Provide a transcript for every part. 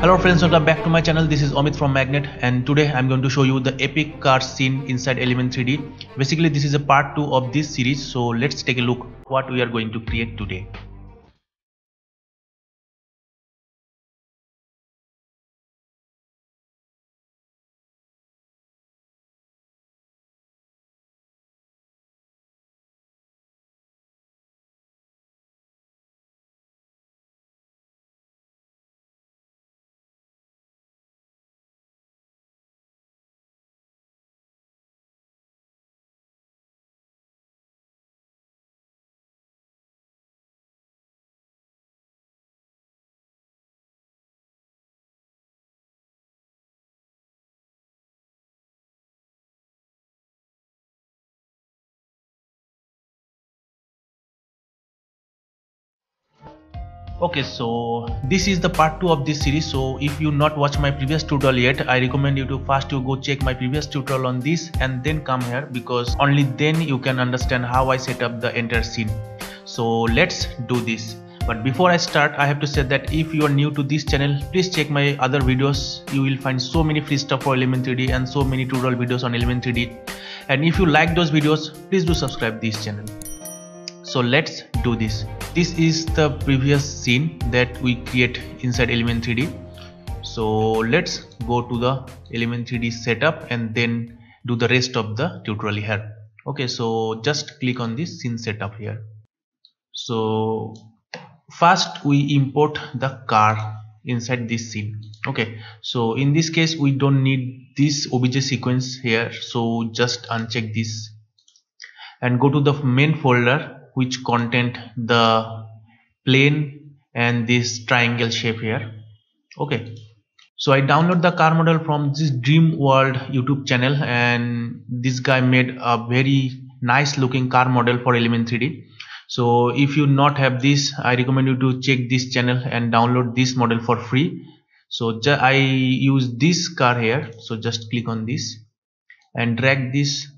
Hello friends, welcome back to my channel. This is Amit from Magnet, and today I'm going to show you the epic car scene inside Element 3D. Basically this is a part 2 of this series, so let's take a look what we are going to create today. Okay, so this is the part 2 of this series. So if you not watch my previous tutorial yet, I recommend you to first go check my previous tutorial on this and then come here, because only then you can understand how I set up the entire scene. So let's do this. But before I start, I have to say that if you are new to this channel, please check my other videos. You will find so many free stuff for Element 3D and so many tutorial videos on Element 3D. And if you like those videos, please do subscribe this channel. So let's do this. This is the previous scene that we create inside Element 3D. So let's go to the Element 3D setup and then do the rest of the tutorial here. Okay, so just click on this scene setup here. So first we import the car inside this scene. Okay, so in this case we don't need this obj sequence here, so just uncheck this and go to the main folder which content the plane and this triangle shape here. Okay, so I download the car model from this Dream World YouTube channel, and this guy made a very nice looking car model for Element 3D. So if you not have this, I recommend you to check this channel and download this model for free. So I use this car here, so just click on this and drag this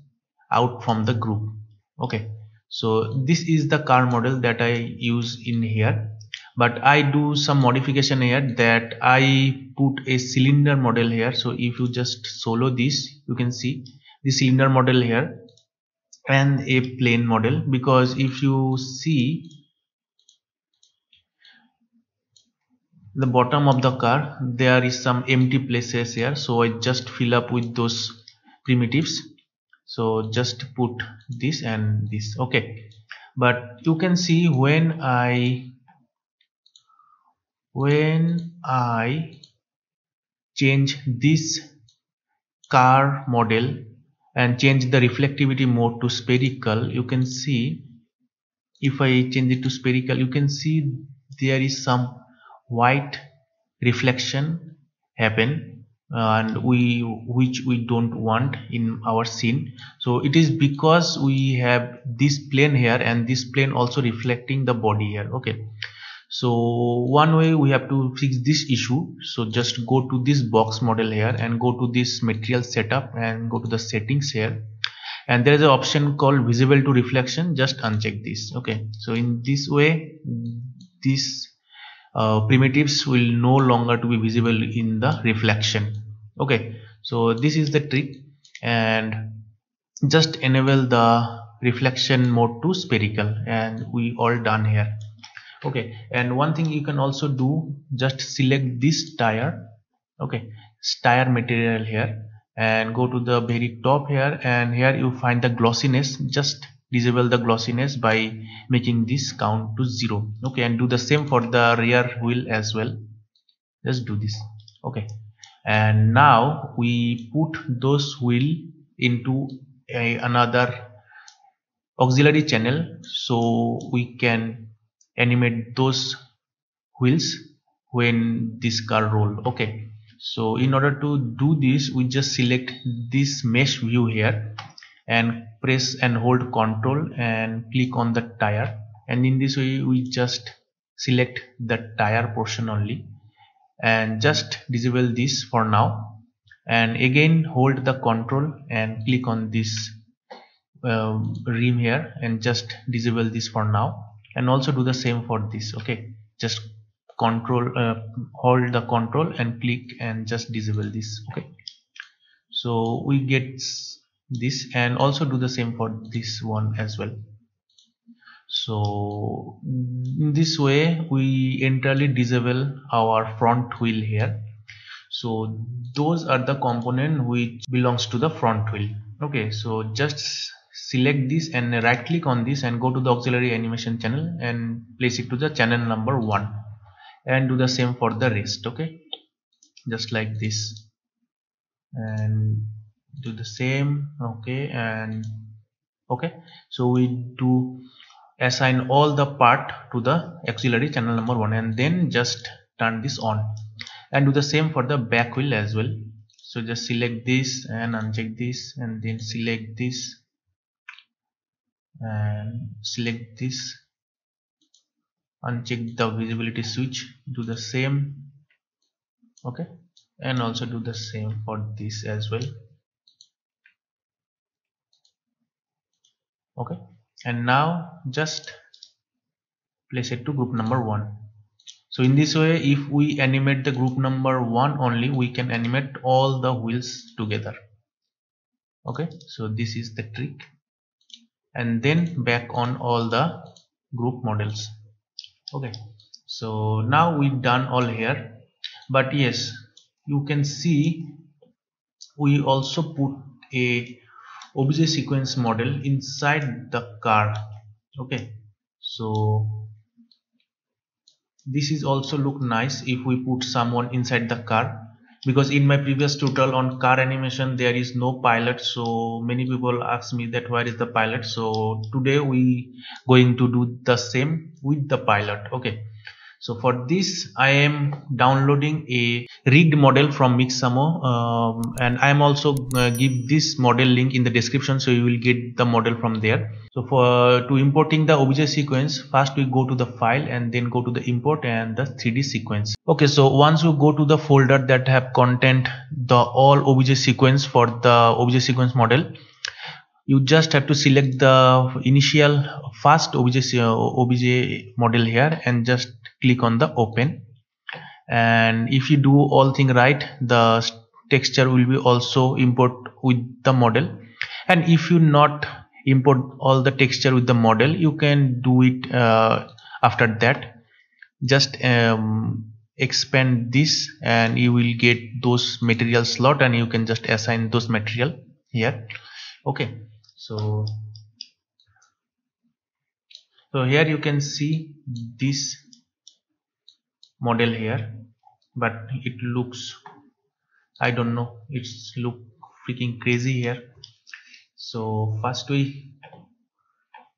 out from the group. Okay, so this is the car model that I use in here, but I do some modification here, that I put a cylinder model here. So if you just solo this, you can see the cylinder model here and a plane model, because if you see the bottom of the car, there is some empty places here, so I just fill up with those primitives. So just put this and this. Okay, but you can see when I change this car model and change the reflectivity mode to spherical, you can see, if I change it to spherical, you can see there is some white reflection happen, and which we don't want in our scene. So it is because we have this plane here and this plane also reflecting the body here. Okay, so one way we have to fix this issue, so just go to this box model here and go to this material setup and go to the settings here, and there is an option called visible to reflection. Just uncheck this. Okay, so in this way these primitives will no longer to be visible in the reflection. Okay, so this is the trick, and just enable the reflection mode to spherical, and we all done here. Okay, and one thing you can also do, just select this tire. Okay, tire material here, and go to the very top here, and here you find the glossiness. Just disable the glossiness by making this count to 0. Okay, and do the same for the rear wheel as well. Just do this. Okay, and now we put those wheel into another auxiliary channel, so we can animate those wheels when this car roll. Okay, so in order to do this, we just select this mesh view here and press and hold Ctrl and click on the tire, and in this way we just select the tire portion only and just disable this for now, and again hold the Ctrl and click on this rim here and just disable this for now, and also do the same for this. Okay, just control, hold the control and click and just disable this. Okay, so we get this, and also do the same for this one as well. So in this way we entirely disable our front wheel here. So those are the component which belongs to the front wheel. Okay, so just select this and right click on this and go to the auxiliary animation channel and place it to the channel number 1, and do the same for the rest. Okay, just like this, and do the same. Okay, and okay, so we do assign all the part to the auxiliary channel number 1, and then just turn this on, and do the same for the back wheel as well. So just select this and uncheck this, and then select this and select this, uncheck the visibility switch, do the same. Okay, and also do the same for this as well. Okay, and now just place it to group number 1. So in this way, if we animate the group number 1 only, we can animate all the wheels together. Okay, so this is the trick, and then back on all the group models. Okay, so now we done all here, but yes, you can see we also put a obj sequence model inside the car. Okay, so this is also look nice if we put someone inside the car, because in my previous tutorial on car animation there is no pilot, so many people ask me that where is the pilot. So today we going to do the same with the pilot. Okay, so for this I am downloading a rigged model from Mixamo, and I am also give this model link in the description, so you will get the model from there. So for to importing the obj sequence, first we go to the file and then go to the import and the 3D sequence. Okay, so once you go to the folder that have content the all obj sequence for the obj sequence model, you just have to select the initial first obj model here and just click on the open. And if you do all thing right, the texture will be also import with the model. And if you not import all the texture with the model, you can do it after that. Just expand this and you will get those material slot, and you can just assign those material here. Okay, so here you can see this model here, but it looks, I don't know, it's look freaking crazy here. So first we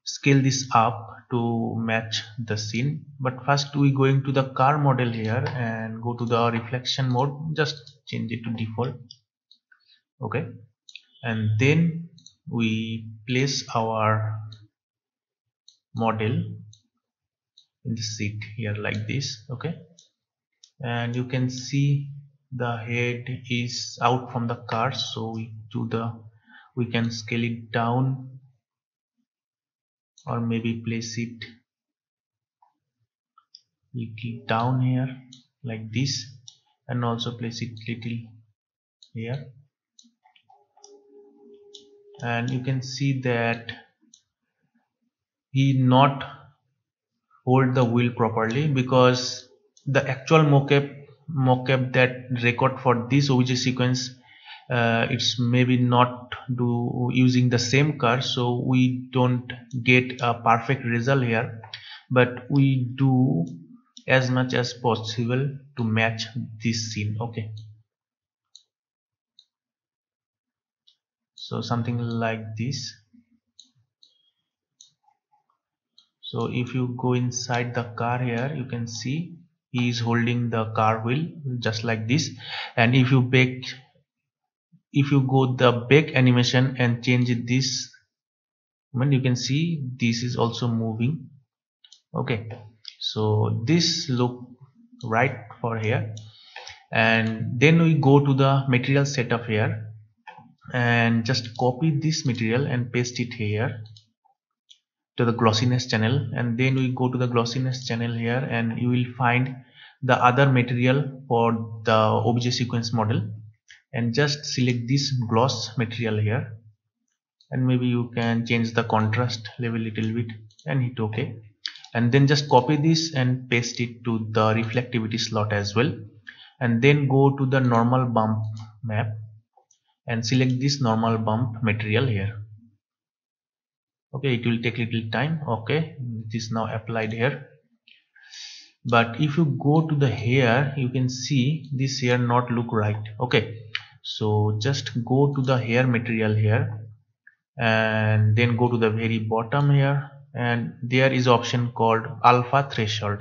scale this up to match the scene, but first we going to the car model here and go to the reflection mode, just change it to default. Okay, and then we place our model in the seat here like this. Okay, and you can see the head is out from the car, so we can scale it down, or maybe place it little down here like this, and also place it little here. And you can see that he not hold the wheel properly, because the actual mocap that record for this obj sequence, it's maybe not do using the same car, so we don't get a perfect result here, but we do as much as possible to match this scene. Okay, so something like this. So if you go inside the car here, you can see he is holding the car wheel just like this. And if you go the back animation and change this, you can see this is also moving. Okay, so this look right for here. And then we go to the material setup here and just copy this material and paste it here to the glossiness channel. And then we go to the glossiness channel here, and you will find the other material for the obj sequence model, and just select this gloss material here, and maybe you can change the contrast level little bit and hit OK, and then just copy this and paste it to the reflectivity slot as well, and then go to the normal bump map and select this normal bump material here. Okay, it will take little time. Okay, it is now applied here, but if you go to the hair, you can see this hair not look right. Okay, so just go to the hair material here and then go to the very bottom here, and there is option called alpha threshold.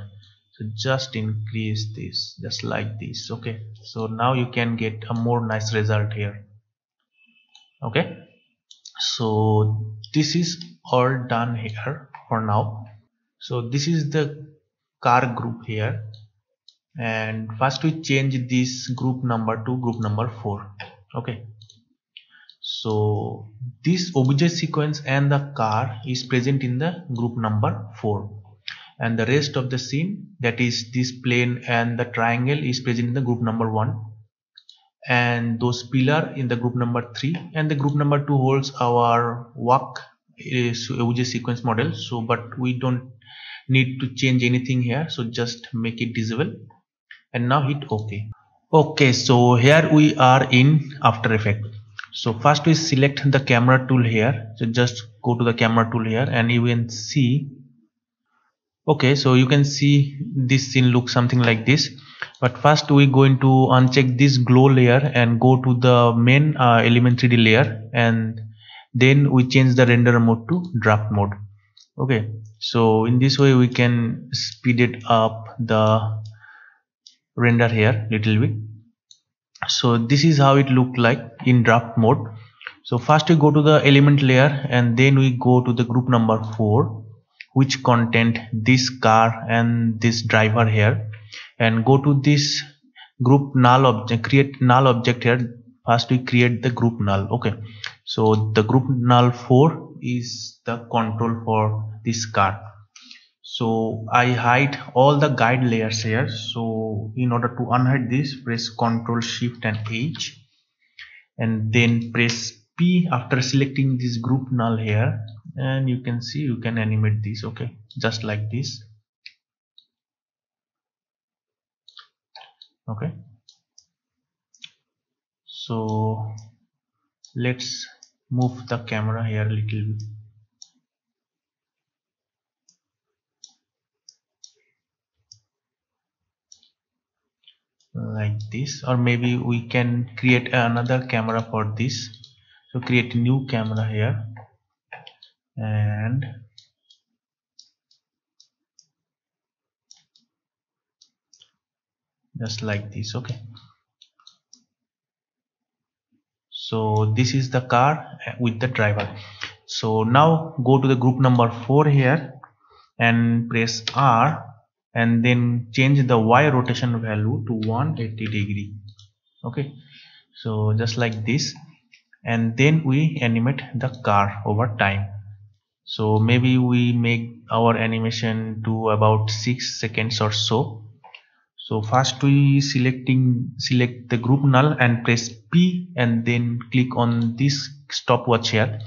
So just increase this just like this. Okay, so now you can get a more nice result here. Okay, so this is all done here for now. So this is the car group here, and first we change this group number to group number 4. Okay, so this obj sequence and the car is present in the group number 4, and the rest of the scene, that is this plane and the triangle, is present in the group number 1, and those pillar in the group number 3, and the group number 2 holds our walk is obj sequence model. So but we don't need to change anything here, so just make it visible and now hit OK. Okay, so here we are in After Effects. So first we select the camera tool here, so just go to the camera tool here and you can see. Okay, so you can see this scene looks something like this, but first we going to uncheck this glow layer and go to the main element 3D layer, and then we change the render mode to draft mode. Okay, so in this way we can speed it up the render here little bit. So this is how it look like in draft mode. So first we go to the element layer and then we go to the group number 4, which content this car and this driver here, and go to this group null object, create null object here. First we create the group null. Okay, so the group null 4 is the control for this car. So I hide all the guide layers here. So in order to unhide this, press Ctrl Shift and H, and then press P after selecting this group null here, and you can see you can animate this. Okay, just like this. Okay, so let's move the camera here a little bit. Like this, or maybe we can create another camera for this. So create a new camera here and just like this. Okay, so this is the car with the driver. So now go to the group number 4 here and press R, and then change the Y rotation value to 180 degree. Okay, so just like this, and then we animate the car over time. So maybe we make our animation to about 6 seconds or so. So first we select the group null and press P, and then click on this stopwatch here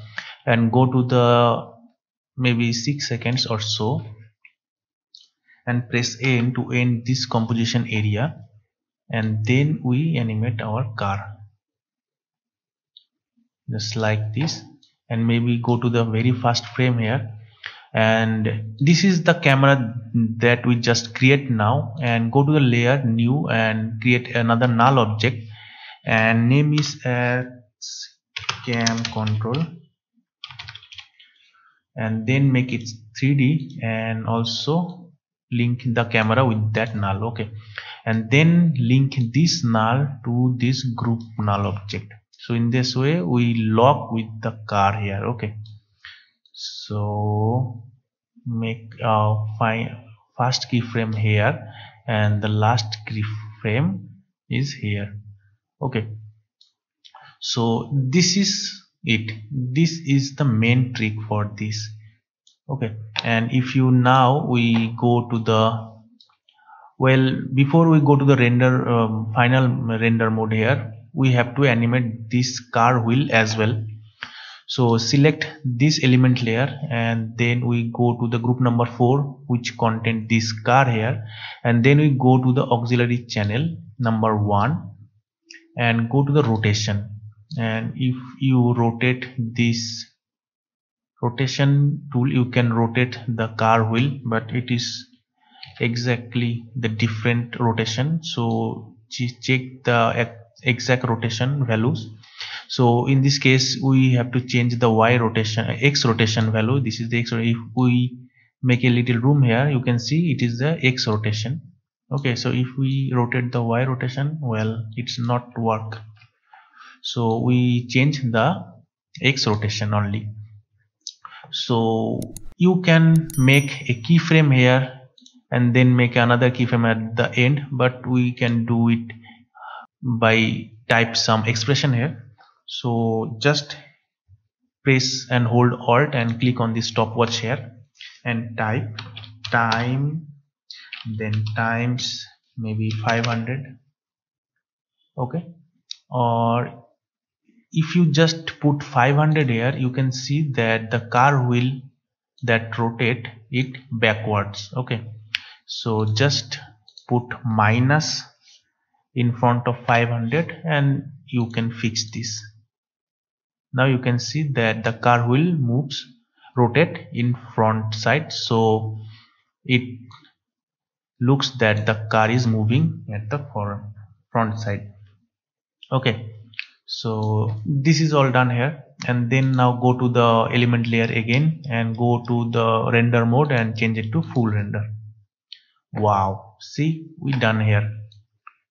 and go to the maybe 6 seconds or so, and press N to end this composition area, and then we animate our car just like this. And maybe go to the very first frame here, and this is the camera that we just create now, and go to the layer new and create another null object and name is as cam control, and then make it 3D and also link the camera with that null. Okay, and then link this null to this group null object. So in this way we lock with the car here. Okay, so make first keyframe here and the last keyframe is here. Okay, so this is it. This is the main trick for this. Okay, and if you now we go to the Well, before we go to the render final render mode here, we have to animate this car wheel as well. So select this element layer and then we go to the group number 4 which contain this car here, and then we go to the auxiliary channel number 1 and go to the rotation. And if you rotate this rotation tool, you can rotate the car wheel, but it is exactly the different rotation. So check the exact rotation values. So in this case we have to change the y rotation, x rotation value. This is the x. If we make a little room here, you can see it is the x rotation. Okay, so if we rotate the y rotation, well, it's not work, so we change the x rotation only. So you can make a keyframe here and then make another keyframe at the end, but we can do it by type some expression here. So just press and hold Alt and click on the stopwatch here and type time, then times maybe 500. Okay, or if you just put 500 here, you can see that the car wheel that rotate it backwards. Okay, so just put minus in front of 500 and you can fix this. Now you can see that the car wheel moves, rotate in front side, so it looks that the car is moving at the front side. Okay, so this is all done here, and then now go to the element layer again and go to the render mode and change it to full render. Wow, see, we done here.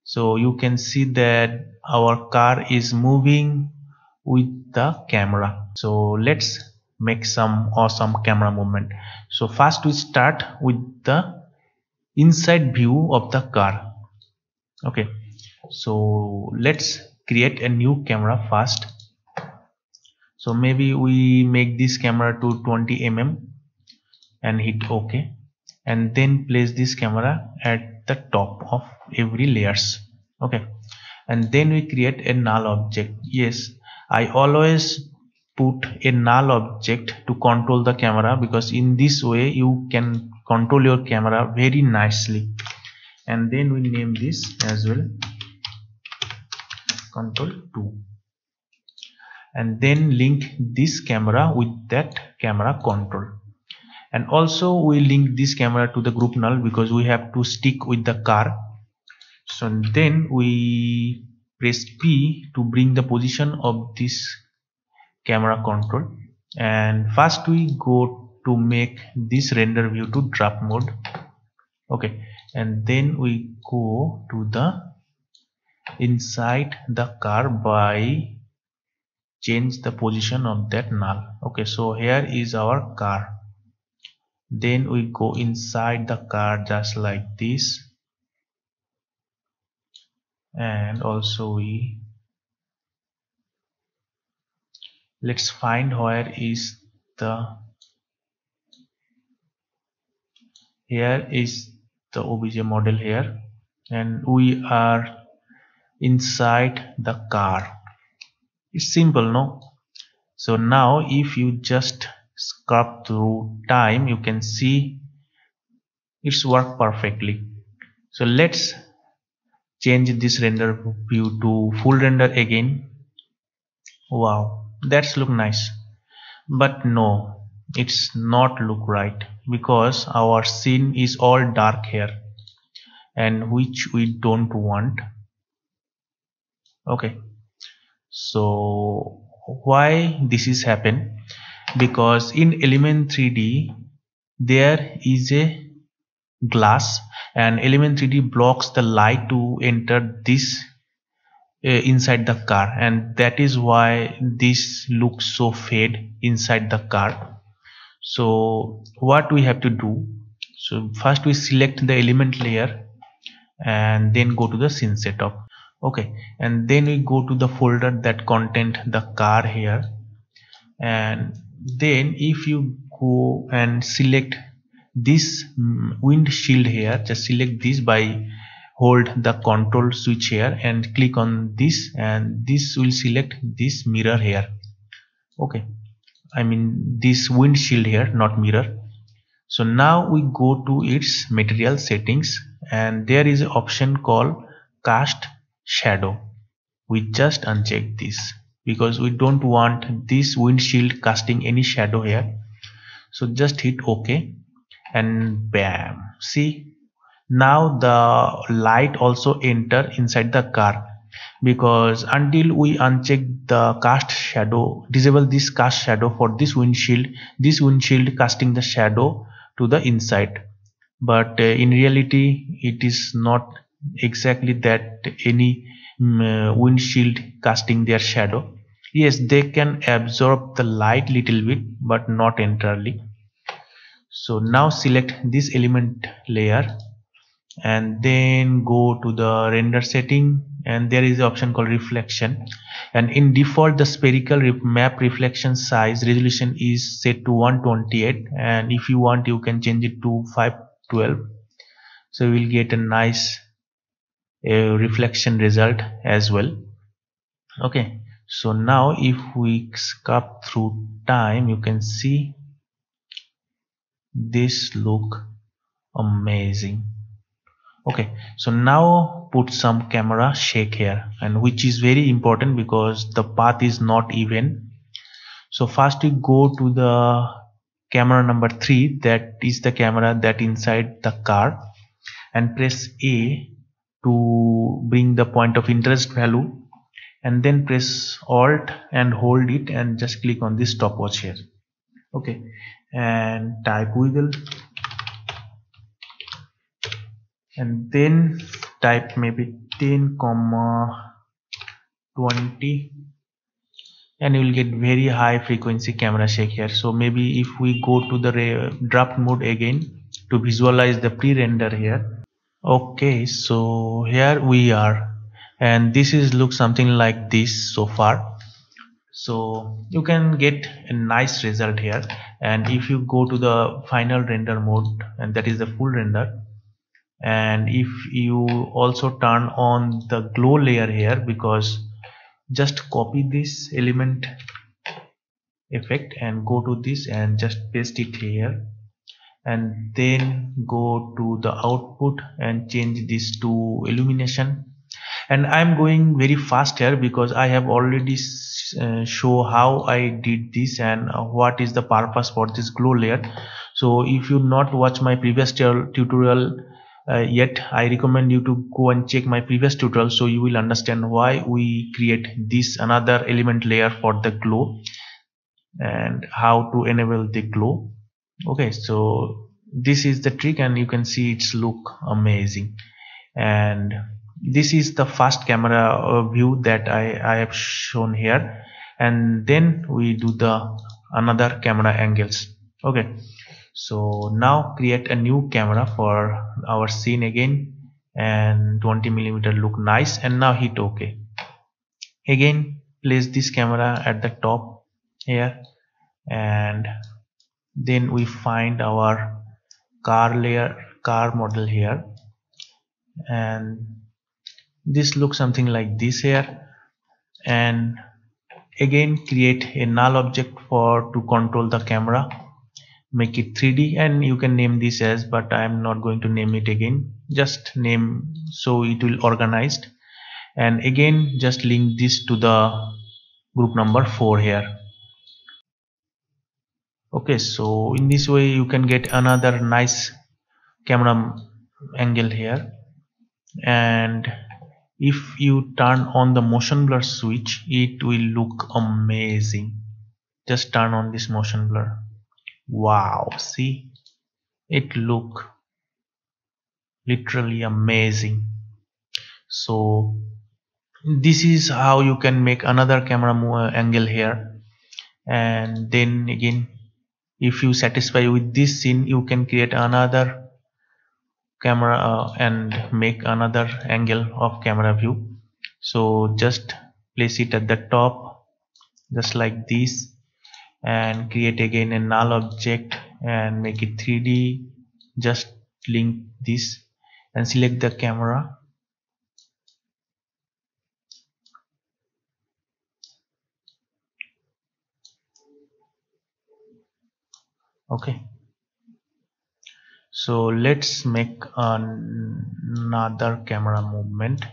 So you can see that our car is moving with the camera. So let's make some awesome camera movement. So first we start with the inside view of the car. Okay, so let's create a new camera first. So maybe we make this camera to 20 mm and hit OK, and then place this camera at the top of every layers. Okay, and then we create a null object. Yes, I always put a null object to control the camera, because in this way you can control your camera very nicely. And then we name this as well control 2, and then link this camera with that camera control. And also we link this camera to the group null because we have to stick with the car. So then we press P to bring the position of this camera control, and first we go to make this render view to draft mode. Okay, and then we go to the inside the car by change the position of that null. Okay, so here is our car. Then we go inside the car just like this, and also let's find where is here is the OBJ model here, and we are inside the car. It's simple, no? So now if you just scrub through time, you can see it's worked perfectly. So let's change this render view to full render again. Wow, that's look nice, but no, it's not look right, because our scene is all dark here, and which we don't want. Okay, so why this is happen? Because in element 3D there is a glass, and element 3D blocks the light to enter this inside the car, and that is why this looks so fade inside the car. So what we have to do, so first we select the element layer and then go to the scene setup. Okay, and then we go to the folder that contained the car here, and then if you go and select this windshield here, just select this by hold the control switch here and click on this, and this will select this mirror here. Okay, I mean this windshield here, not mirror. So now we go to its material settings, and there is an option called cast shadow. We just uncheck this because we don't want this windshield casting any shadow here. So just hit OK, and bam, see, now the light also enter inside the car, because until we uncheck the cast shadow, disable this cast shadow for this windshield casting the shadow to the inside. But in reality it is not exactly that any windshield casting their shadow. Yes, they can absorb the light little bit, but not entirely. So now select this element layer and then go to the render setting, and there is the option called reflection, and in default the spherical map reflection size resolution is set to 128, and if you want you can change it to 512, so you will get a nice reflection result as well. Okay, so now if we scrub through time, you can see this look amazing. Okay, so now put some camera shake here, and which is very important because the path is not even. So first we go to the camera number 3, that is the camera that inside the car, and press A to bring the point of interest value, and then press Alt and hold it and just click on this stopwatch here. Okay, and type wiggle, and then type maybe 10,20, and you will get very high frequency camera shake here. So maybe if we go to the draft mode again to visualize the pre-render here. Okay, so here we are, and this is look something like this so far. So you can get a nice result here, and if you go to the final render mode, and that is the full render, and if you also turn on the glow layer here, because just copy this element effect and go to this and just paste it here, and then go to the output and change this to illumination. And I'm going very fast here because I have already show how I did this and what is the purpose for this glow layer. So if you not watch my previous tutorial yet, I recommend you to go and check my previous tutorial, so you will understand why we create this another element layer for the glow and how to enable the glow. Okay, so this is the trick, and you can see it's look amazing. And this is the first camera view that I have shown here, and then we do the another camera angles. Okay, so now create a new camera for our scene again, and 20mm look nice, and now hit OK. Again place this camera at the top here, and then we find our car model here, and this looks something like this here, and again create a null object to control the camera, make it 3D, and you can name this as, but I am not going to name it again, just name so it will organized, and again just link this to the group number 4 here. Okay, so in this way you can get another nice camera angle here, and if you turn on the motion blur switch, it will look amazing. Just turn on this motion blur. Wow, see, it look literally amazing. So this is how you can make another camera angle here, and then again if you satisfy with this scene, you can create another camera and make another angle of camera view. So just place it at the top just like this, and create again a null object and make it 3D, just link this and select the camera. Okay, so let's make another camera movement.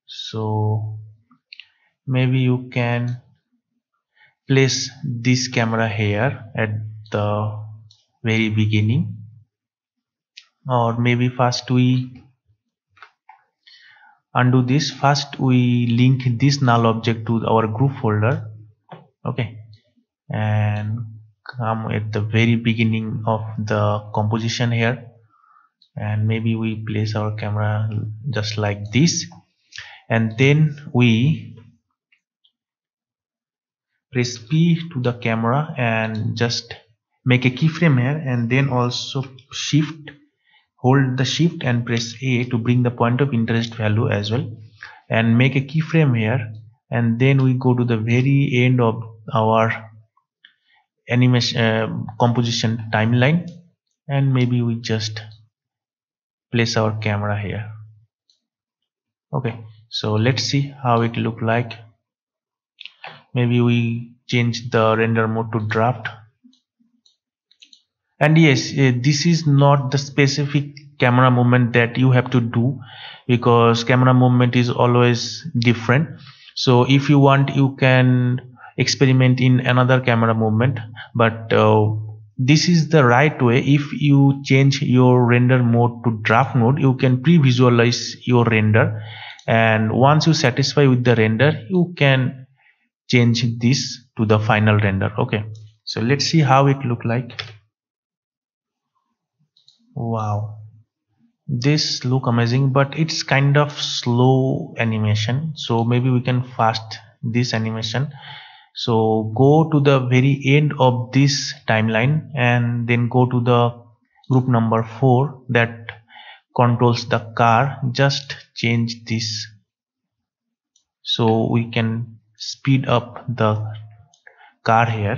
So maybe you can place this camera here at the very beginning, or maybe first we undo this. First we link this null object to our group folder. Okay, and come at the very beginning of the composition here, and maybe we place our camera just like this, and then we press P to the camera and just make a keyframe here, and then also hold the shift and press A to bring the point of interest value as well, and make a keyframe here, and then we go to the very end of our animation composition timeline, and maybe we just place our camera here. Okay, so let's see how it look like. Maybe we change the render mode to draft, and yes, this is not the specific camera movement that you have to do, because camera movement is always different. So if you want, you can experiment in another camera movement, but this is the right way. If you change your render mode to draft mode, you can pre-visualize your render, and once you satisfy with the render, you can change this to the final render. Okay, so let's see how it look like. Wow, this look amazing, but it's kind of slow animation, so maybe we can fast this animation. So go to the very end of this timeline, and then go to the group number 4 that controls the car. Just change this so we can speed up the car here,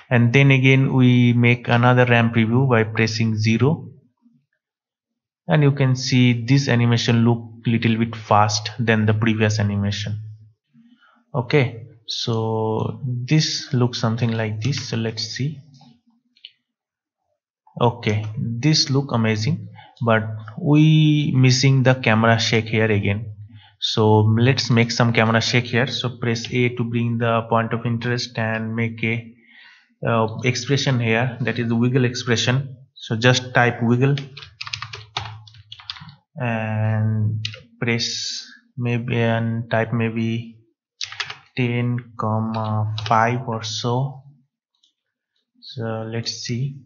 and then again we make another ramp preview by pressing 0, and you can see this animation look little bit fast than the previous animation. Okay, so this looks something like this. So let's see. Okay, this look amazing, but we missing the camera shake here again. So let's make some camera shake here. So press A to bring the point of interest and make a expression here, that is the wiggle expression. So just type wiggle and press maybe, and type maybe 10,5 or so. So let's see.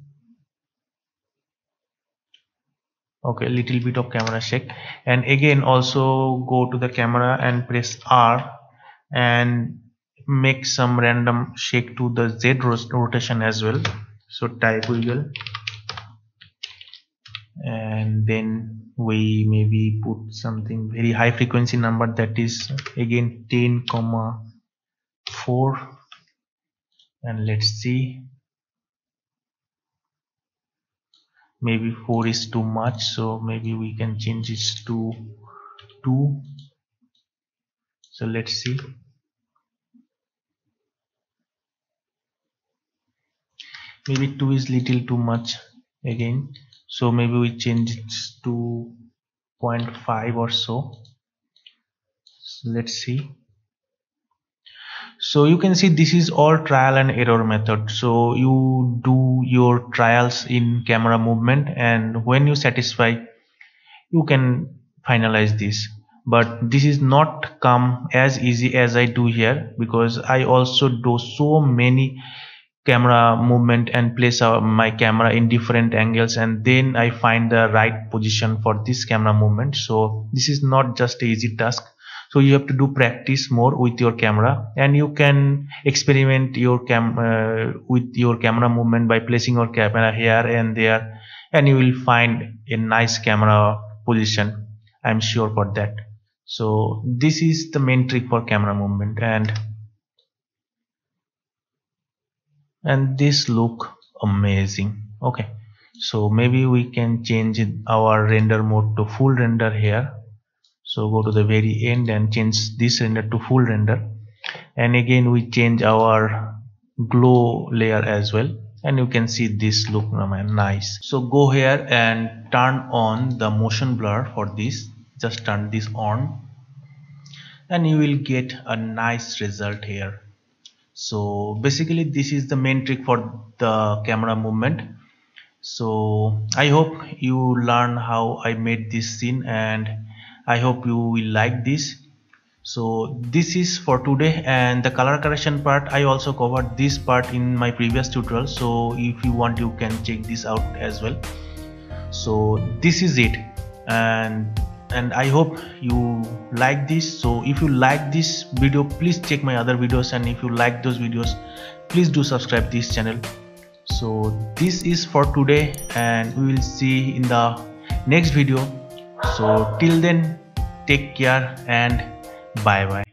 Okay, little bit of camera shake, and again also go to the camera and press R and make some random shake to the Z rotation as well. So type wiggle, and then we maybe put something very high frequency number, that is again 10,4, and let's see. Maybe 4 is too much, so maybe we can change it to 2. So let's see. Maybe 2 is little too much again, so maybe we change it to 0.5 or so. Let's see. So you can see this is all trial and error method. So you do your trials in camera movement, and when you satisfy, you can finalize this. But this is not come as easy as I do here, because I also do so many camera movement and place my camera in different angles, and then I find the right position for this camera movement. So this is not just an easy task. So you have to do practice more with your camera, and you can experiment your with your camera movement by placing your camera here and there, and you will find a nice camera position. I'm sure for that. So this is the main trick for camera movement. And and this look amazing. Okay, so maybe we can change our render mode to full render here. So go to the very end and change this render to full render, and again we change our glow layer as well, and you can see this look nice. So go here and turn on the motion blur for this. Just turn this on and you will get a nice result here. So basically this is the main trick for the camera movement. So I hope you learn how I made this scene, and I hope you will like this. So this is for today, and the color correction part I also covered this part in my previous tutorial, so if you want you can check this out as well. So this is it, and I hope you like this. So if you like this video, please check my other videos, and if you like those videos, please do subscribe this channel. So this is for today, and we will see in the next video. So till then, take care and bye bye.